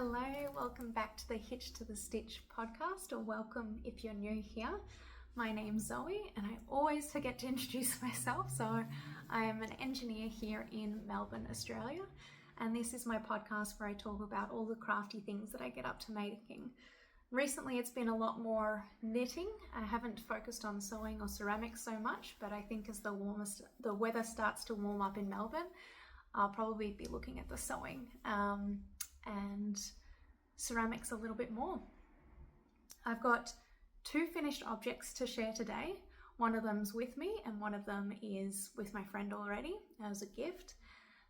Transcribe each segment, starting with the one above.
Hello, welcome back to the Hitch to the Stitch podcast, or welcome if you're new here. My name's Zoe and I always forget to introduce myself. So I am an engineer here in Melbourne, Australia, and this is my podcast where I talk about all the crafty things that I get up to making. Recently it's been a lot more knitting. I haven't focused on sewing or ceramics so much, but I think as the weather starts to warm up in Melbourne, I'll probably be looking at the sewing and ceramics a little bit more. I've got two finished objects to share today. One of them's with me and one of them is with my friend already as a gift.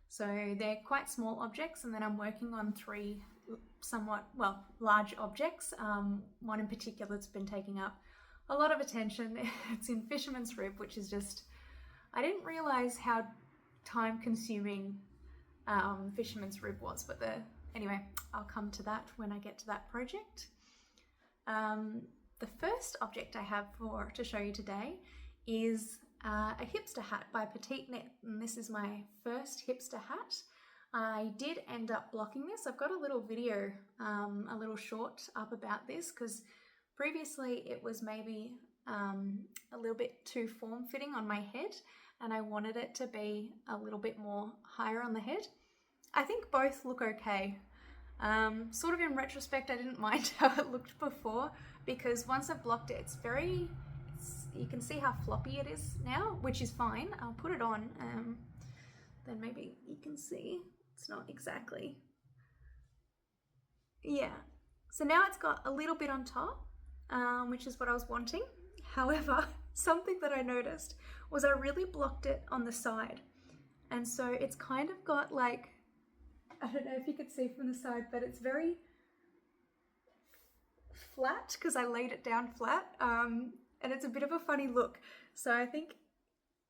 So they're quite small objects, and then I'm working on three somewhat, large objects. One in particular that's been taking up a lot of attention. It's in fisherman's rib, which is just, I didn't realize how time consuming fisherman's rib was, but anyway, I'll come to that when I get to that project. The first object I have to show you today is a hipster hat by Petite, and this is my first hipster hat. I did end up blocking this. I've got a little video, a little short up about this, because previously it was maybe a little bit too form-fitting on my head, and I wanted it to be a little bit more higher on the head. I think both look okay. Sort of in retrospect, I didn't mind how it looked before, because once I've blocked it, you can see how floppy it is now, which is fine. I'll put it on, then maybe you can see it's not exactly. Yeah, so now it's got a little bit on top, which is what I was wanting. However, something that I noticed was I really blocked it on the side. And so it's kind of got like, I don't know if you could see from the side, but it's very flat because I laid it down flat, and it's a bit of a funny look. So I think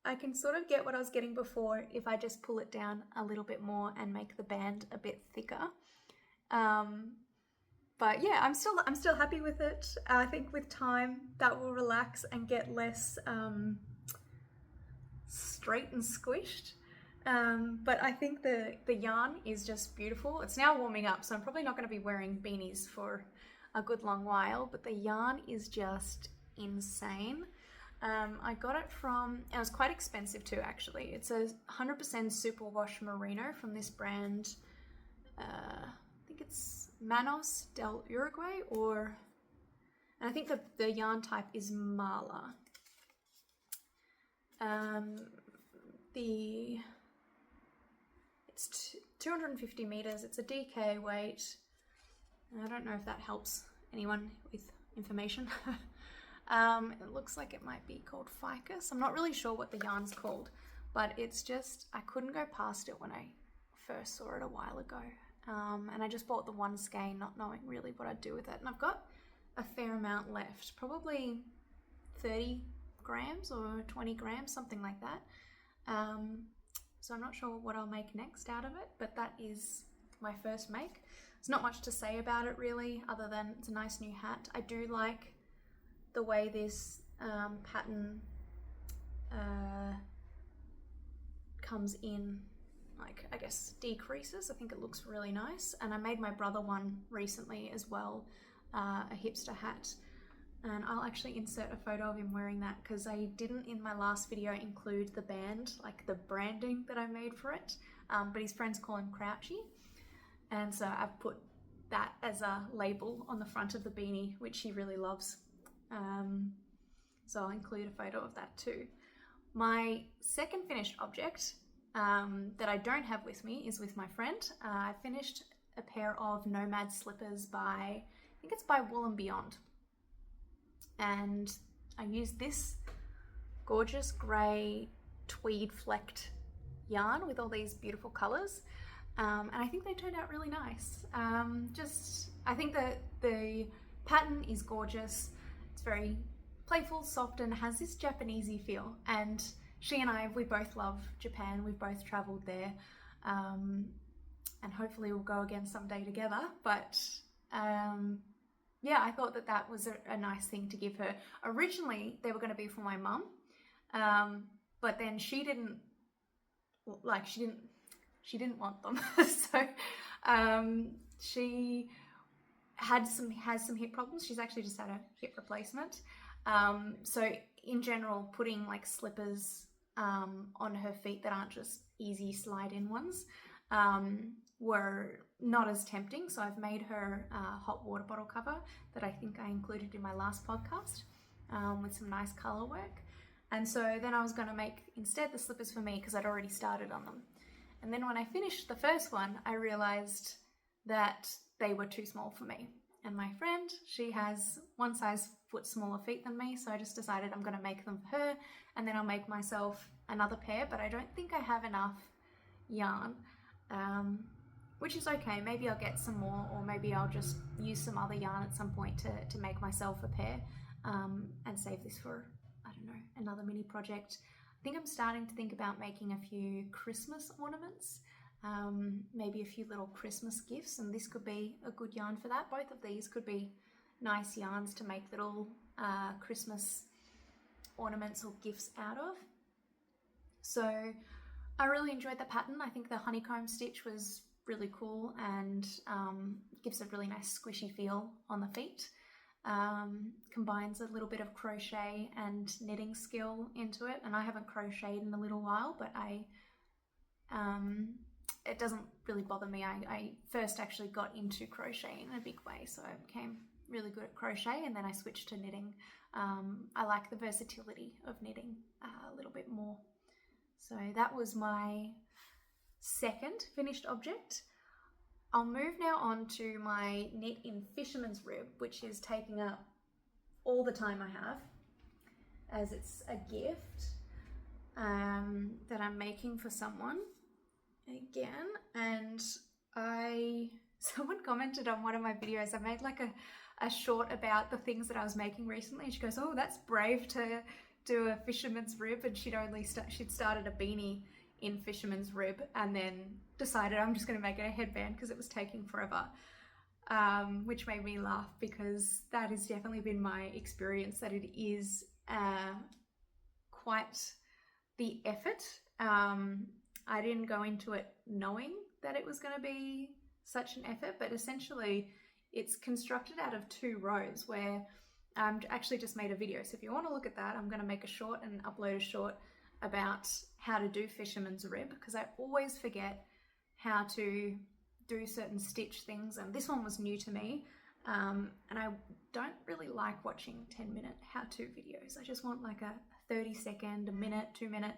I can sort of get what I was getting before if I just pull it down a little bit more and make the band a bit thicker. But yeah, I'm still happy with it. I think with time that will relax and get less straight and squished. But I think the yarn is just beautiful. It's now warming up, so I'm probably not going to be wearing beanies for a good long while, but the yarn is just insane. I got it from, it was quite expensive too actually. It's a 100% superwash merino from this brand, I think it's Manos del Uruguay, and I think the yarn type is Mala. It's 250 meters. It's a DK weight. I don't know if that helps anyone with information. It looks like it might be called ficus. I'm not really sure what the yarn's called, but it's just, I couldn't go past it when I first saw it a while ago. And I just bought the one skein, not knowing really what I'd do with it. And I've got a fair amount left, probably 30 grams or 20 grams, something like that. So I'm not sure what I'll make next out of it, but that is my first make. There's not much to say about it really, other than it's a nice new hat. I do like the way this pattern comes in, like, I guess decreases. I think it looks really nice. And I made my brother one recently as well, a hipster hat. And I'll actually insert a photo of him wearing that, because I didn't in my last video include the band, like the branding that I made for it, but his friends call him Crouchy. And so I've put that as a label on the front of the beanie, which he really loves. So I'll include a photo of that too. My second finished object that I don't have with me is with my friend. I finished a pair of Nomad slippers I think it's by Wool and Beyond. And I used this gorgeous grey tweed flecked yarn with all these beautiful colours, and I think they turned out really nice. I think that the pattern is gorgeous. It's very playful, soft, and has this Japanesey feel, and she and we both love Japan. We've both travelled there, and hopefully we'll go again someday together, but yeah, I thought that was a nice thing to give her. Originally, they were going to be for my mum, but then she didn't want them. So She has some hip problems. She's actually just had a hip replacement. So in general, putting like slippers on her feet that aren't just easy slide-in ones were not as tempting. So I've made her a hot water bottle cover that I think I included in my last podcast with some nice color work. And so then I was going to make instead the slippers for me because I'd already started on them. And then when I finished the first one, I realized that they were too small for me. And my friend, she has 1 size foot smaller feet than me, so I just decided I'm going to make them for her, and then I'll make myself another pair, but I don't think I have enough yarn, which is okay. Maybe I'll get some more, or maybe I'll just use some other yarn at some point to make myself a pair and save this for, I don't know, another mini project. I think I'm starting to think about making a few Christmas ornaments. Maybe a few little Christmas gifts, and this could be a good yarn for that. Both of these could be nice yarns to make little Christmas ornaments or gifts out of. So I really enjoyed the pattern. I think the honeycomb stitch was really cool and gives a really nice squishy feel on the feet. Combines a little bit of crochet and knitting skill into it, and I haven't crocheted in a little while, but it doesn't really bother me. I first actually got into crochet in a big way, so I became really good at crochet, and then I switched to knitting. I like the versatility of knitting a little bit more. So that was my second finished object. I'll move now on to my knit in fisherman's rib, which is taking up all the time I have, as it's a gift that I'm making for someone again. And someone commented on one of my videos. I made like a short about the things that I was making recently, and she goes, "Oh, that's brave to do a fisherman's rib," and she'd started a beanie in fisherman's rib and then decided I'm just going to make it a headband because it was taking forever, which made me laugh because that has definitely been my experience, that it is quite the effort. I didn't go into it knowing that it was going to be such an effort, but essentially it's constructed out of 2 rows where I actually just made a video. So if you want to look at that, I'm going to make a short and upload a short about how to do fisherman's rib, because I always forget how to do certain stitch things, and this one was new to me, and I don't really like watching 10-minute how-to videos. I just want like a 30-second, a minute, 2-minute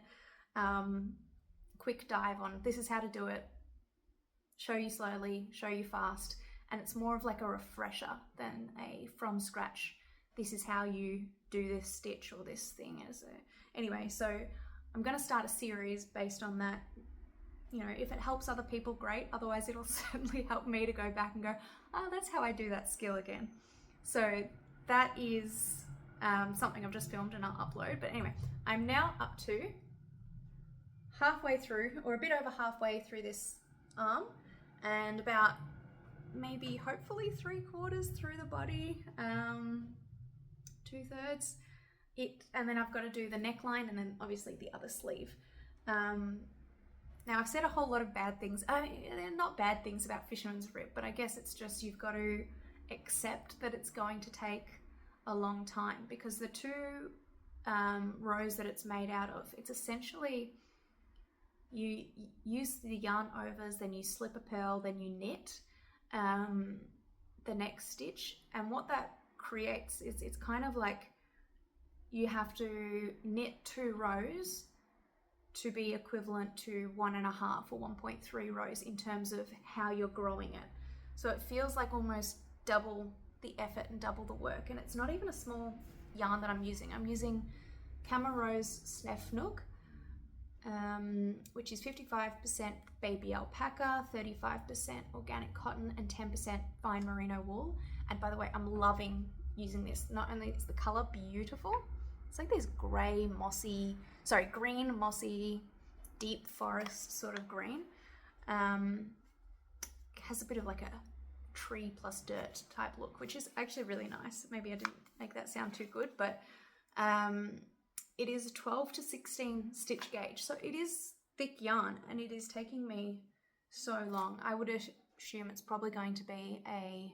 quick dive on this is how to do it, show you slowly, show you fast, and it's more of like a refresher than a from scratch, this is how you do this stitch or this thing. Anyway, so I'm going to start a series based on that. You know, if it helps other people, great. Otherwise, it'll certainly help me to go back and go, oh, that's how I do that skill again. So that is something I've just filmed and I'll upload. But anyway, I'm now up to halfway through, or a bit over halfway through this arm, and about maybe hopefully 3/4 through the body, 2/3. And then I've got to do the neckline and then obviously the other sleeve. Now I've said a whole lot of bad things. They're not bad things about fisherman's rib, but I guess it's just you've got to accept that it's going to take a long time, because the 2 rows that it's made out of, it's essentially you use the yarn overs, then you slip a purl, then you knit the next stitch, and what that creates is it's kind of like you have to knit 2 rows to be equivalent to 1.5 or 1.3 rows in terms of how you're growing it. So it feels like almost double the effort and double the work, and it's not even a small yarn that I'm using. I'm using Camarose Snefnook, which is 55% baby alpaca, 35% organic cotton, and 10% fine merino wool. And by the way, I'm loving using this. Not only is the color beautiful, it's like this green mossy, deep forest sort of green. Has a bit of like a tree plus dirt type look, which is actually really nice. Maybe I didn't make that sound too good, but it is 12 to 16 stitch gauge, so it is thick yarn, and it is taking me so long. I would assume it's probably going to be a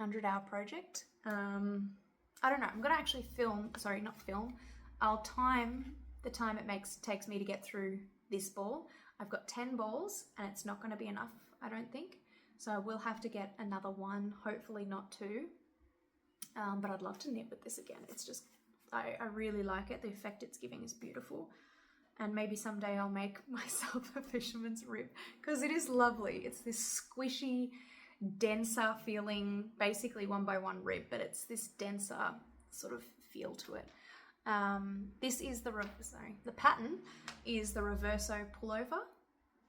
100-hour project. I don't know. I'm going to actually I'll time the time it takes me to get through this ball. I've got 10 balls and it's not going to be enough, I don't think. So I will have to get another one, hopefully not two. But I'd love to knit with this again. It's just, I really like it. The effect it's giving is beautiful. And maybe someday I'll make myself a fisherman's rib because it is lovely. It's this squishy, denser feeling, basically 1x1 rib, but it's this denser sort of feel to it. This is the pattern is the Reverso Pullover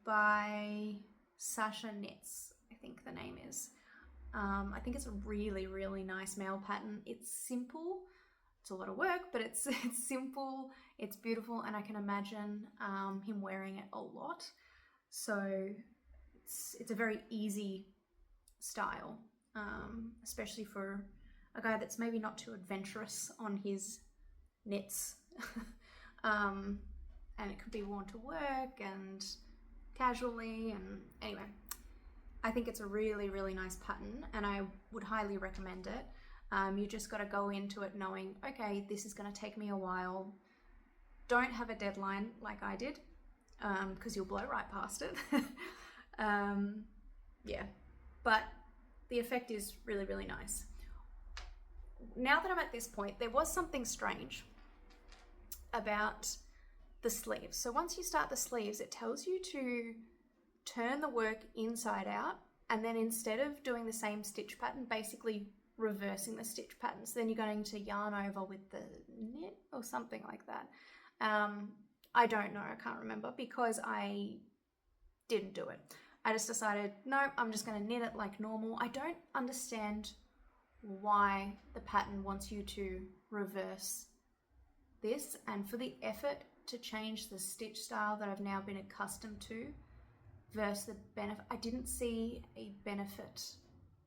by Sascha Knits, I think the name is. I think it's a really, really nice mail pattern. It's simple. It's a lot of work, but it's simple, it's beautiful, and I can imagine him wearing it a lot. So it's a very easy style, especially for a guy that's maybe not too adventurous on his knits. And it could be worn to work and casually, and anyway, I think it's a really, really nice pattern and I would highly recommend it. You just got to go into it knowing, okay, this is going to take me a while. Don't have a deadline like I did, because you'll blow right past it. Yeah, but the effect is really, really nice. Now that I'm at this point, there was something strange about the sleeves. So once you start the sleeves, it tells you to turn the work inside out, and then instead of doing the same stitch pattern, basically reversing the stitch patterns, then you're going to yarn over with the knit or something like that. I don't know, I can't remember because I didn't do it. I just decided, no, I'm just going to knit it like normal. I don't understand why the pattern wants you to reverse this, and for the effort to change the stitch style that I've now been accustomed to versus the benefit, I didn't see a benefit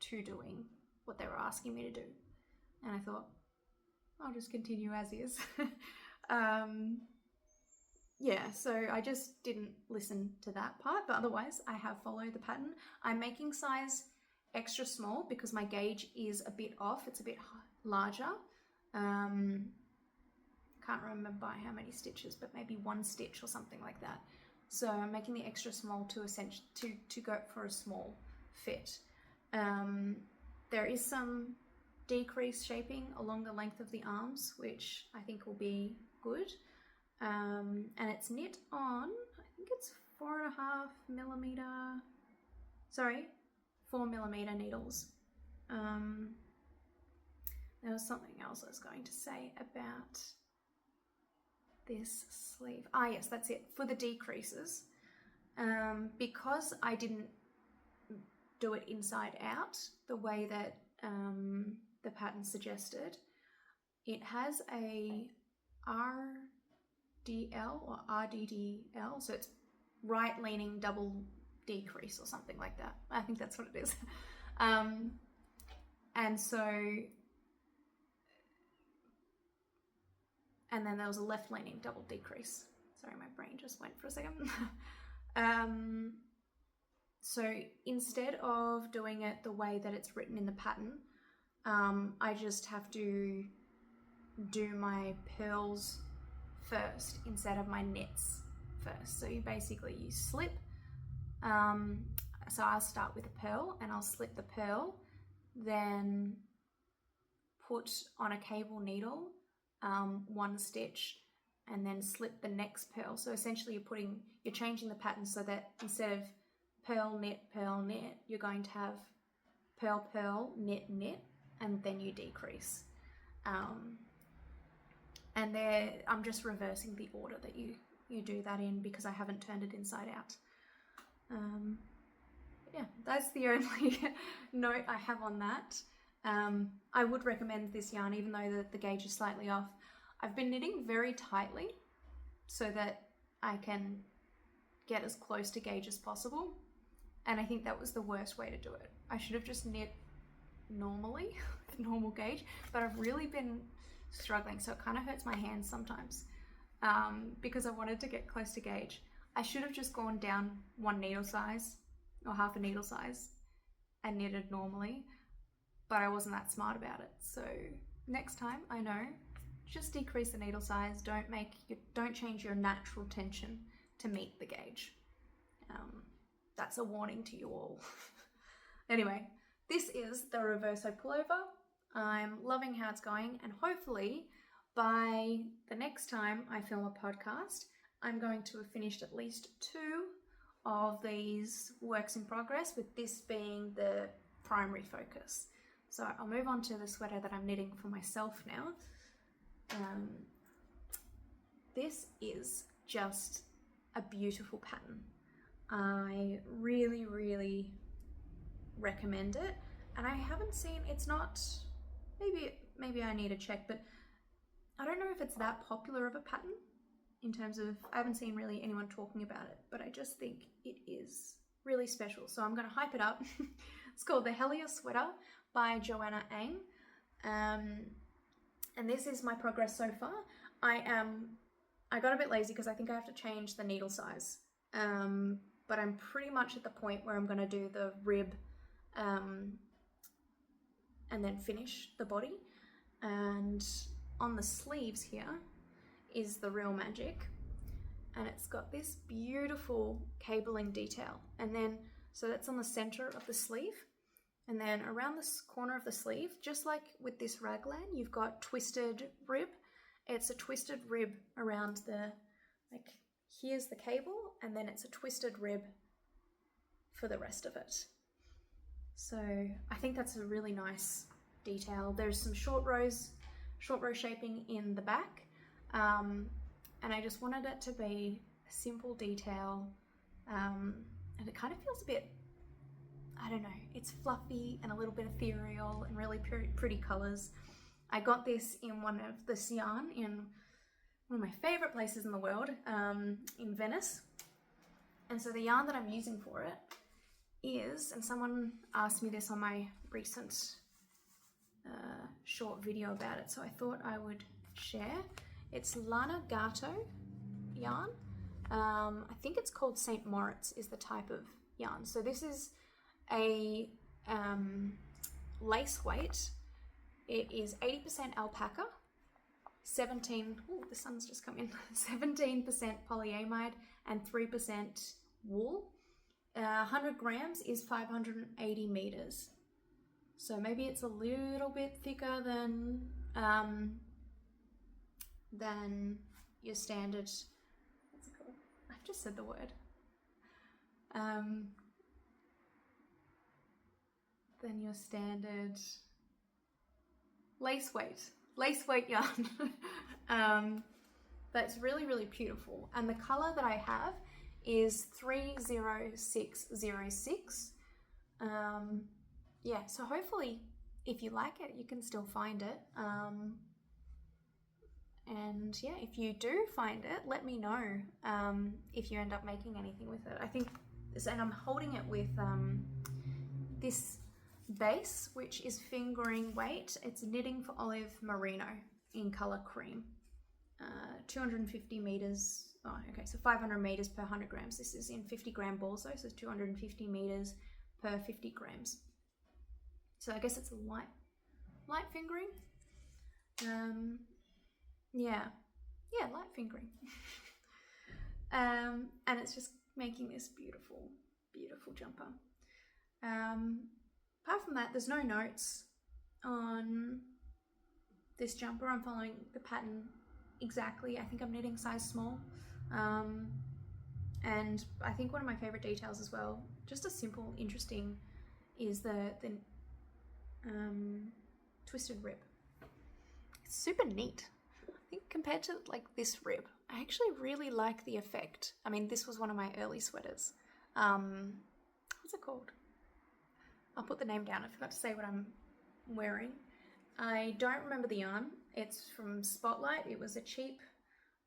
to doing what they were asking me to do, and I thought I'll just continue as is. Yeah, so I just didn't listen to that part, but otherwise I have followed the pattern. I'm making size extra small because my gauge is a bit off, it's a bit larger. Can't remember by how many stitches, but maybe 1 stitch or something like that. So I'm making the extra small to go for a small fit. There is some decreased shaping along the length of the arms, which I think will be good. And it's knit on, I think it's 4mm needles. There was something else I was going to say about this sleeve. Ah, yes, that's it. For the decreases, because I didn't do it inside out the way that the pattern suggested, it has a RDL or RDDL, so it's right leaning double decrease or something like that. I think that's what it is. And then there was a left leaning double decrease. Sorry, my brain just went for a second. So instead of doing it the way that it's written in the pattern, I just have to do my purls first instead of my knits first. So you slip. So I'll start with a purl and I'll slip the purl, then put on a cable needle 1 stitch, and then slip the next purl. So essentially you're changing the pattern so that instead of purl, knit, you're going to have purl, purl, knit, knit, and then you decrease. And there, I'm just reversing the order that you do that in because I haven't turned it inside out. Yeah, that's the only note I have on that. I would recommend this yarn even though the gauge is slightly off. I've been knitting very tightly so that I can get as close to gauge as possible, and I think that was the worst way to do it. I should have just knit normally with normal gauge, but I've really been struggling, so it kind of hurts my hands sometimes because I wanted to get close to gauge. I should have just gone down 1 needle size or half a needle size and knitted normally, but I wasn't that smart about it. So next time, I know, just decrease the needle size. Don't change your natural tension to meet the gauge. That's a warning to you all. Anyway, this is the Reverso pullover. I'm loving how it's going, and hopefully by the next time I film a podcast, I'm going to have finished at least 2 of these works in progress, with this being the primary focus. So I'll move on to the sweater that I'm knitting for myself now. This is just a beautiful pattern. I really, really recommend it. And I haven't seen, it's not, maybe I need to check, but I don't know if it's that popular of a pattern in terms of, I haven't seen really anyone talking about it, but I just think it is really special. So I'm going to hype it up. It's called the Helia sweater by Joanna Ang. And this is my progress so far. I got a bit lazy because I think I have to change the needle size. But I'm pretty much at the point where I'm going to do the rib and then finish the body. And on the sleeves here is the real magic. And it's got this beautiful cabling detail. And then, so that's on the center of the sleeve. And then around this corner of the sleeve, just like with this raglan, you've got twisted rib. It's a twisted rib around the, like, here's the cable, and then it's a twisted rib for the rest of it. So I think that's a really nice detail. There's some short row shaping in the back. And I just wanted it to be a simple detail. And it kind of feels a bit, I don't know, it's fluffy and a little bit ethereal and really pretty colors. I got this in this yarn in one of my favorite places in the world, in Venice. And so the yarn that I'm using for it is, and someone asked me this on my recent short video about it, so I thought I would share. It's Lana Gato yarn. I think it's called St. Moritz is the type of yarn. So this is a lace weight. It is 80% alpaca, 17, oh, the sun's just come in, 17% polyamide and 3% wool. 100 grams is 580 meters. So maybe it's a little bit thicker than your standard, what's it called? I've just said the word. Than your standard lace weight yarn. That's really, really beautiful. And the color that I have is 30606. Yeah, so hopefully if you like it, you can still find it. And yeah, if you do find it, let me know if you end up making anything with it. I think, and I'm holding it with this base, which is fingering weight. It's Knitting for Olive Merino in color cream. 250 meters, oh okay, so 500 meters per 100 grams. This is in 50 gram balls though, so it's 250 meters per 50 grams. So I guess it's a light fingering. Yeah, light fingering. And it's just making this beautiful, beautiful jumper. Apart from that, there's no notes on this jumper. I'm following the pattern exactly. I think I'm knitting size small. And I think one of my favorite details as well, just a simple, interesting, is the twisted rib. It's super neat. I think compared to like this rib, I actually really like the effect. I mean, this was one of my early sweaters. What's it called? I'll put the name down. I forgot to say what I'm wearing. I don't remember the yarn. It's from Spotlight. It was a cheap,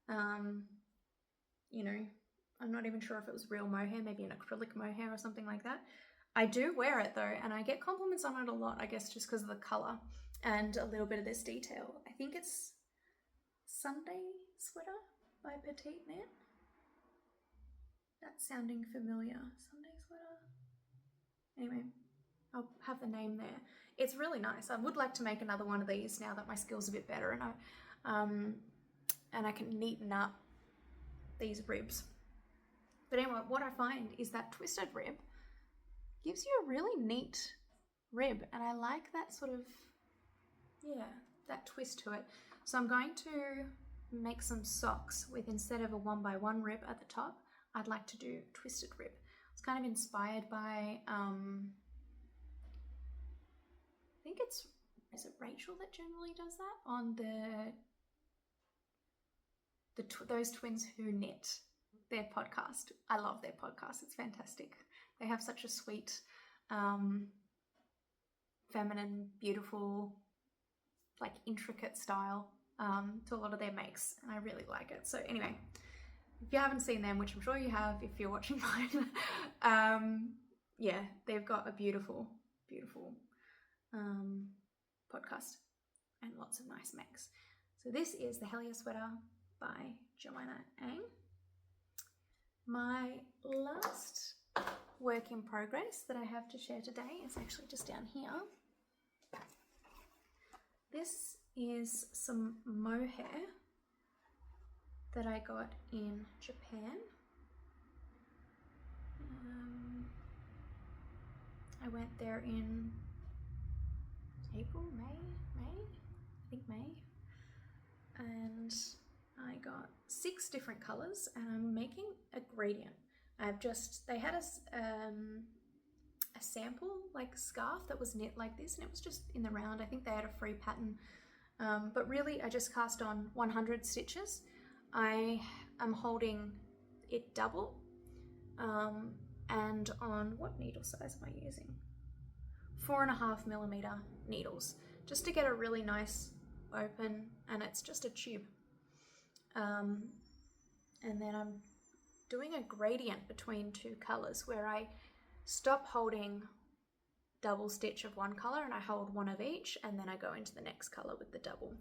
you know, I'm not even sure if it was real mohair, maybe an acrylic mohair or something like that. I do wear it though, and I get compliments on it a lot, I guess just because of the color and a little bit of this detail. I think it's Sunday Sweater by Petite Knit. That's sounding familiar. Sunday Sweater. Anyway, I'll have the name there. It's really nice. I would like to make another one of these now that my skill's a bit better and I can neaten up these ribs. But anyway, what I find is that twisted rib gives you a really neat rib, and I like that sort of, yeah, that twist to it. So I'm going to make some socks with, instead of a 1x1 rib at the top, I'd like to do twisted rib. It's kind of inspired by, I think is it Rachel that generally does that on those twins who knit, their podcast. I love their podcast. It's fantastic. They have such a sweet, feminine, beautiful, like intricate style to a lot of their makes, and I really like it. So anyway, if you haven't seen them, which I'm sure you have if you're watching mine, yeah, they've got a beautiful, beautiful podcast and lots of nice makes. So this is the Helia sweater by Joanna Ang. My last work in progress that I have to share today is actually just down here. This is some mohair that I got in Japan. I went there in April, May, I think May, and I got 6 different colors, and I'm making a gradient. They had a sample like scarf that was knit like this, and it was just in the round. I think they had a free pattern, but really I just cast on 100 stitches. I am holding it double, and on, what needle size am I using? 4.5mm needles, just to get a really nice open, and it's just a tube. And then I'm doing a gradient between 2 colors where I stop holding double stitch of one color and I hold one of each, and then I go into the next color with the double.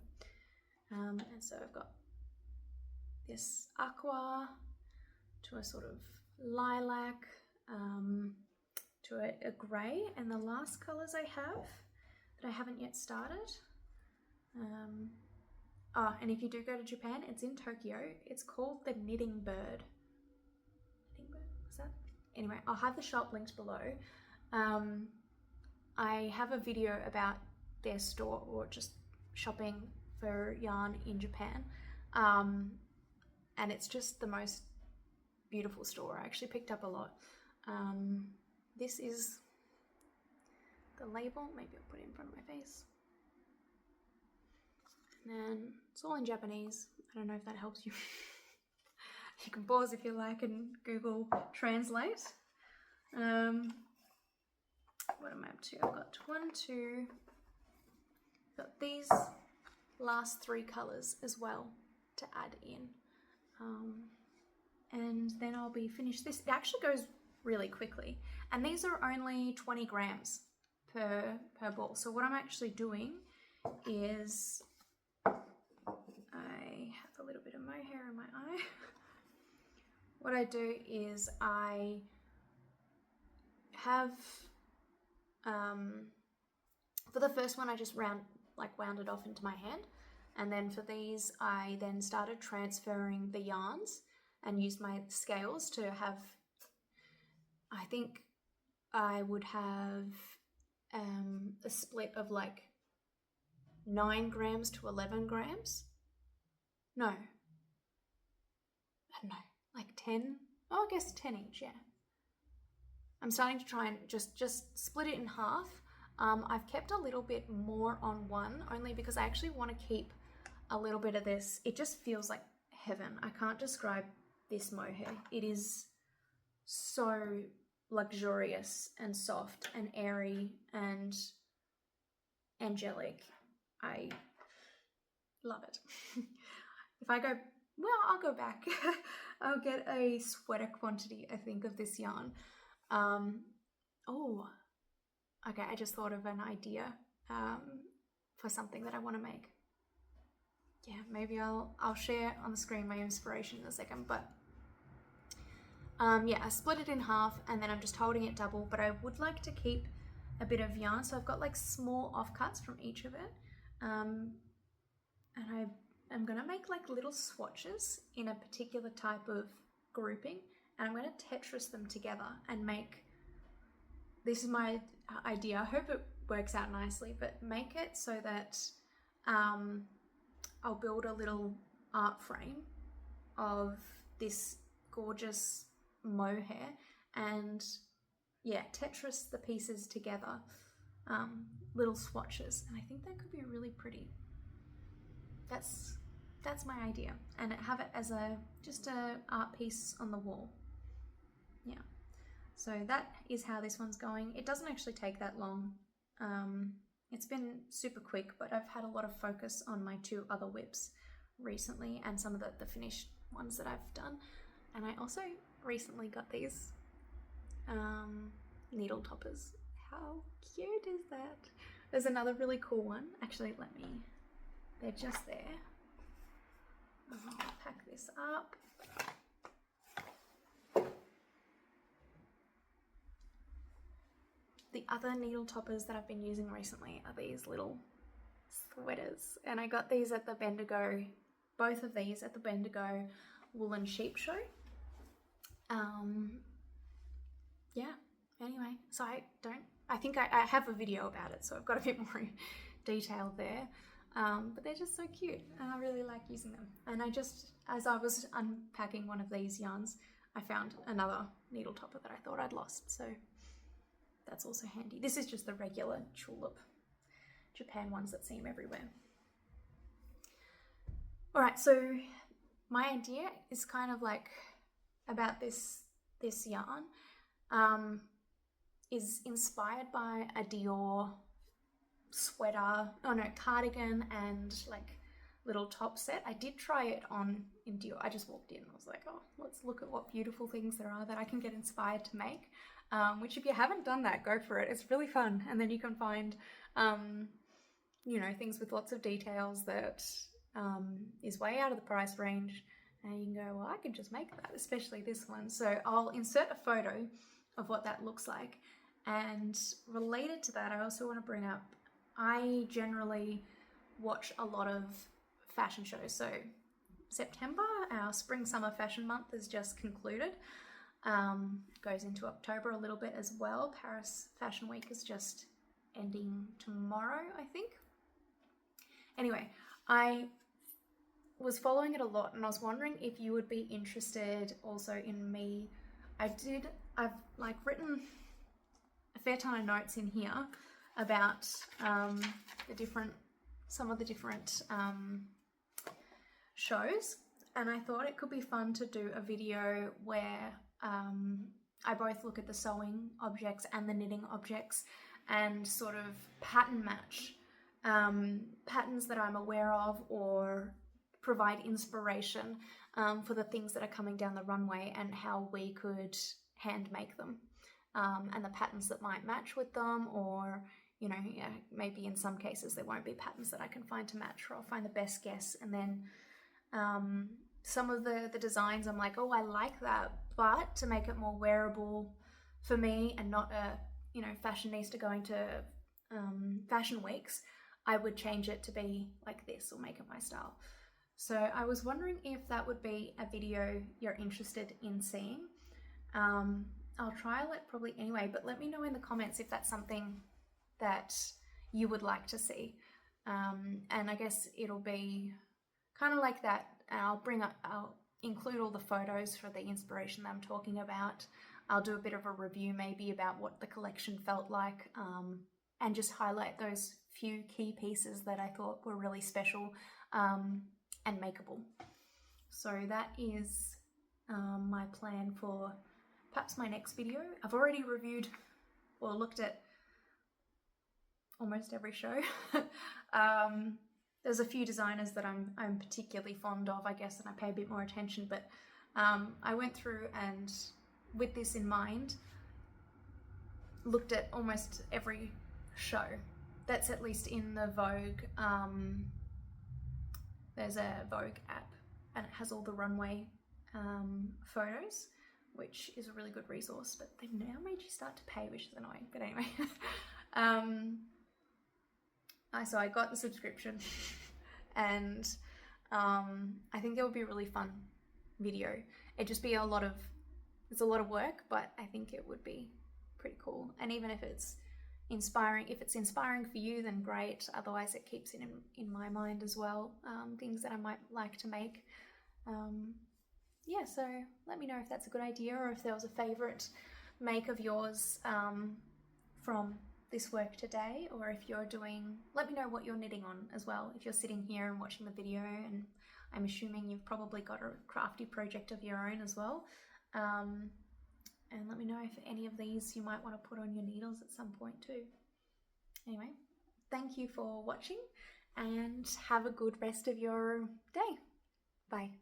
And so I've got this aqua to a sort of lilac, to a grey, and the last colors I have that I haven't yet started. And if you do go to Japan, it's in Tokyo. It's called the Knitting Bird. Knitting Bird, what's that? Anyway, I'll have the shop linked below. I have a video about their store, or just shopping for yarn in Japan. And it's just the most beautiful store. I actually picked up a lot. This is the label. Maybe I'll put it in front of my face. And then it's all in Japanese. I don't know if that helps you. You can pause if you like and Google Translate. What am I up to? I've got got these last 3 colors as well to add in. And then I'll be finished. This, it actually goes really quickly. And these are only 20 grams per ball. So what I'm actually doing is, I have a little bit of mohair in my eye. What I do is I have, for the first one I just wound it off into my hand, and then for these I then started transferring the yarns and used my scales to have, I think I would have a split of like 9 grams to 11 grams. No, I don't know, like 10, oh, I guess 10 each, yeah. I'm starting to try and just split it in half. I've kept a little bit more on one, only because I actually want to keep a little bit of this. It just feels like heaven. I can't describe this mohair. It is so luxurious and soft and airy and angelic. I love it. If I go, well, I'll go back. I'll get a sweater quantity, I think, of this yarn. Oh, okay, I just thought of an idea for something that I want to make. Yeah, maybe I'll share on the screen my inspiration in a second, but yeah, I split it in half and then I'm just holding it double, but I would like to keep a bit of yarn, so I've got like small offcuts from each of it, and I'm gonna make like little swatches in a particular type of grouping, and I'm gonna Tetris them together and make, this is my idea, I hope it works out nicely, but make it so that I'll build a little art frame of this gorgeous mohair and yeah, Tetris the pieces together, little swatches, and I think that could be really pretty. That's my idea, and have it as just a art piece on the wall. Yeah, so that is how this one's going. It doesn't actually take that long. It's been super quick, but I've had a lot of focus on my 2 other whips recently and some of the finished ones that I've done. And I also recently got these needle toppers. How cute is that? There's another really cool one. Actually, they're just there. I'll pack this up. The other needle toppers that I've been using recently are these little sweaters, and I got these at the Bendigo, both of these at the Bendigo Woolen Sheep Show. Yeah, anyway, so I think I have a video about it, so I've got a bit more detail there, but they're just so cute and I really like using them. And as I was unpacking one of these yarns, I found another needle topper that I thought I'd lost, so that's also handy. This is just the regular tulip Japan ones that seem everywhere. All right, so my idea is kind of like about this yarn is inspired by a Dior sweater, cardigan and like little top set. I did try it on in Dior. I just walked in and I was like, oh, let's look at what beautiful things there are that I can get inspired to make. Which if you haven't done that, go for it. It's really fun. And then you can find, things with lots of details that is way out of the price range. And you can go, well, I can just make that, especially this one. So I'll insert a photo of what that looks like. And related to that, I also want to bring up, I generally watch a lot of fashion shows. So September, our spring summer fashion month has just concluded. Goes into October a little bit as well. Paris Fashion Week is just ending tomorrow, I think. Anyway, I was following it a lot and I was wondering if you would be interested also in me. I've like written a fair ton of notes in here about some of the different shows, and I thought it could be fun to do a video where I both look at the sewing objects and the knitting objects and sort of pattern match patterns that I'm aware of, or provide inspiration for the things that are coming down the runway and how we could hand make them, and the patterns that might match with them, or maybe in some cases there won't be patterns that I can find to match, or I'll find the best guess. And then some of the designs I'm like, oh, I like that, but to make it more wearable for me and not a fashionista going to fashion weeks, I would change it to be like this or make it my style. So I was wondering if that would be a video you're interested in seeing. I'll trial it probably anyway, but let me know in the comments if that's something that you would like to see. And I guess it'll be kind of like that. I'll include all the photos for the inspiration that I'm talking about. I'll do a bit of a review maybe about what the collection felt like, and just highlight those few key pieces that I thought were really special and makeable. So that is my plan for perhaps my next video. I've already reviewed or looked at almost every show. There's a few designers that I'm particularly fond of, I guess, and I pay a bit more attention, but I went through and, with this in mind, looked at almost every show that's at least in the Vogue. There's a Vogue app and it has all the runway photos which is a really good resource, but they've now made you start to pay, which is annoying. But anyway, so I got the subscription, and I think it would be a really fun video. It'd just be it's a lot of work, but I think it would be pretty cool. And even if it's inspiring for you, then great. Otherwise, it keeps it in my mind as well. Things that I might like to make. Yeah, so let me know if that's a good idea, or if there was a favorite make of yours from this work today, or if you're let me know what you're knitting on as well. If you're sitting here and watching the video, and I'm assuming you've probably got a crafty project of your own as well. And let me know if any of these you might want to put on your needles at some point too. Anyway, thank you for watching, and have a good rest of your day. Bye.